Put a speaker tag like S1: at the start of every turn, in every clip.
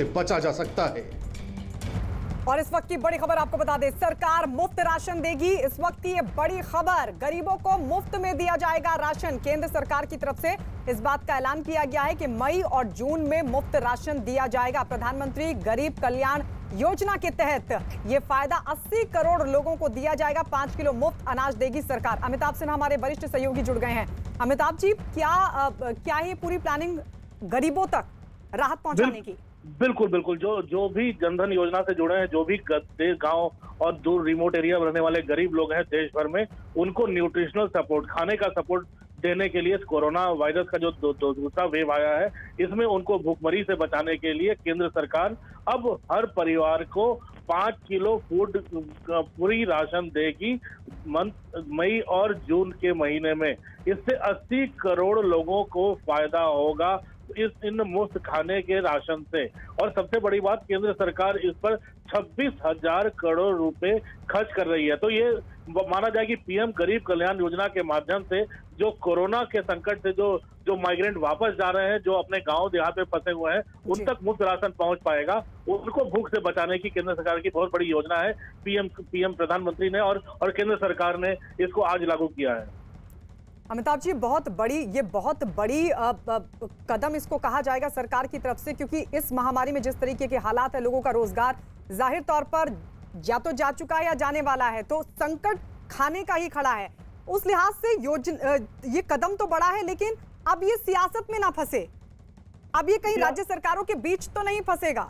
S1: बचा जा सकता है।
S2: और इस वक्त की बड़ी खबर आपको बता दें, सरकार मुफ्त राशन देगी। इस वक्त की ये बड़ी खबर, गरीबों को मुफ्त में दिया जाएगा राशन। केंद्र सरकार की तरफ से इस बात का ऐलान किया गया है कि मई और जून में मुफ्त राशन दिया जाएगा। प्रधानमंत्री गरीब कल्याण योजना के तहत ये फायदा 80 करोड़ लोगों को दिया जाएगा। 5 किलो मुफ्त अनाज देगी सरकार। अमिताभ सिन्हा हमारे वरिष्ठ सहयोगी जुड़ गए हैं। अमिताभ जी, क्या है पूरी प्लानिंग गरीबों तक राहत पहुंचाने की?
S3: बिल्कुल बिल्कुल। जो भी जनधन योजना से जुड़े हैं, जो भी गांव और दूर रिमोट एरिया में रहने वाले गरीब लोग हैं देश भर में, उनको न्यूट्रिशनल सपोर्ट, खाने का सपोर्ट देने के लिए कोरोना वायरस का जो दूसरा वेव आया है, इसमें उनको भूखमरी से बचाने के लिए केंद्र सरकार अब हर परिवार को 5 किलो फूड पूरी राशन देगी मई और जून के महीने में। इससे 80 करोड़ लोगों को फायदा होगा इन मुफ्त खाने के राशन से। और सबसे बड़ी बात, केंद्र सरकार इस पर 26,000 करोड़ रुपए खर्च कर रही है। तो ये माना जाए कि पीएम गरीब कल्याण योजना के माध्यम से जो कोरोना के संकट से जो माइग्रेंट वापस जा रहे हैं, जो अपने गांव देहात में फंसे हुए हैं, उन तक मुफ्त राशन पहुंच पाएगा। उनको भूख से बचाने की केंद्र सरकार की बहुत बड़ी योजना है। पीएम प्रधानमंत्री ने और केंद्र सरकार ने इसको आज लागू किया है।
S2: अमिताभ जी, ये बहुत बड़ी कदम इसको कहा जाएगा सरकार की तरफ से, क्योंकि इस महामारी में जिस तरीके के हालात है, लोगों का रोजगार जाहिर तौर पर या तो जा चुका है या जाने वाला है, तो संकट खाने का ही खड़ा है। उस लिहाज से ये कदम तो बड़ा है, लेकिन अब ये सियासत में ना फंसे, अब ये कहीं राज्य सरकारों के बीच तो नहीं फंसेगा?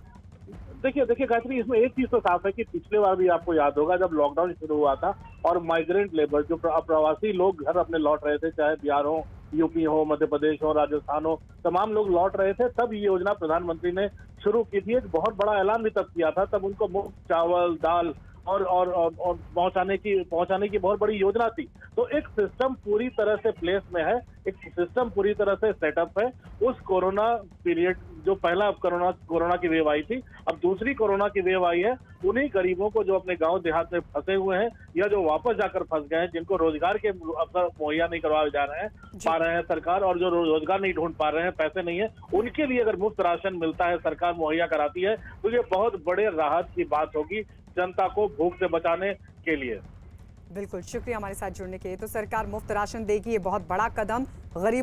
S3: देखिए गायत्री, इसमें एक चीज तो साफ है कि पिछले बार भी आपको याद होगा जब लॉकडाउन शुरू हुआ था और माइग्रेंट लेबर, जो प्रवासी लोग घर अपने लौट रहे थे, चाहे बिहार हो, यूपी हो, मध्य प्रदेश हो, राजस्थान हो, तमाम लोग लौट रहे थे, तब ये योजना प्रधानमंत्री ने शुरू की थी। एक बहुत बड़ा ऐलान भी तब किया था। तब उनको मुफ्त चावल, दाल और पहुंचाने की बहुत बड़ी योजना थी। तो एक सिस्टम पूरी तरह से प्लेस में है, एक सिस्टम पूरी तरह से सेटअप है। उस कोरोना पीरियड, जो पहला कोरोना की वेव आई थी, अब दूसरी कोरोना की वेव आई है, उन्हीं गरीबों को जो अपने गांव देहात में फंसे हुए हैं या जो वापस जाकर फंस गए हैं, जिनको रोजगार के अवसर मुहैया नहीं करवाए जा रहे हैं पा रहे हैं सरकार, और जो रोजगार नहीं ढूंढ पा रहे हैं, पैसे नहीं है, उनके लिए अगर मुफ्त राशन मिलता है, सरकार मुहैया कराती है, तो ये बहुत बड़े राहत की बात होगी जनता को भूख से बचाने के लिए।
S2: बिल्कुल, शुक्रिया हमारे साथ जुड़ने के लिए। तो सरकार मुफ्त राशन देगी, ये बहुत बड़ा कदम गरीब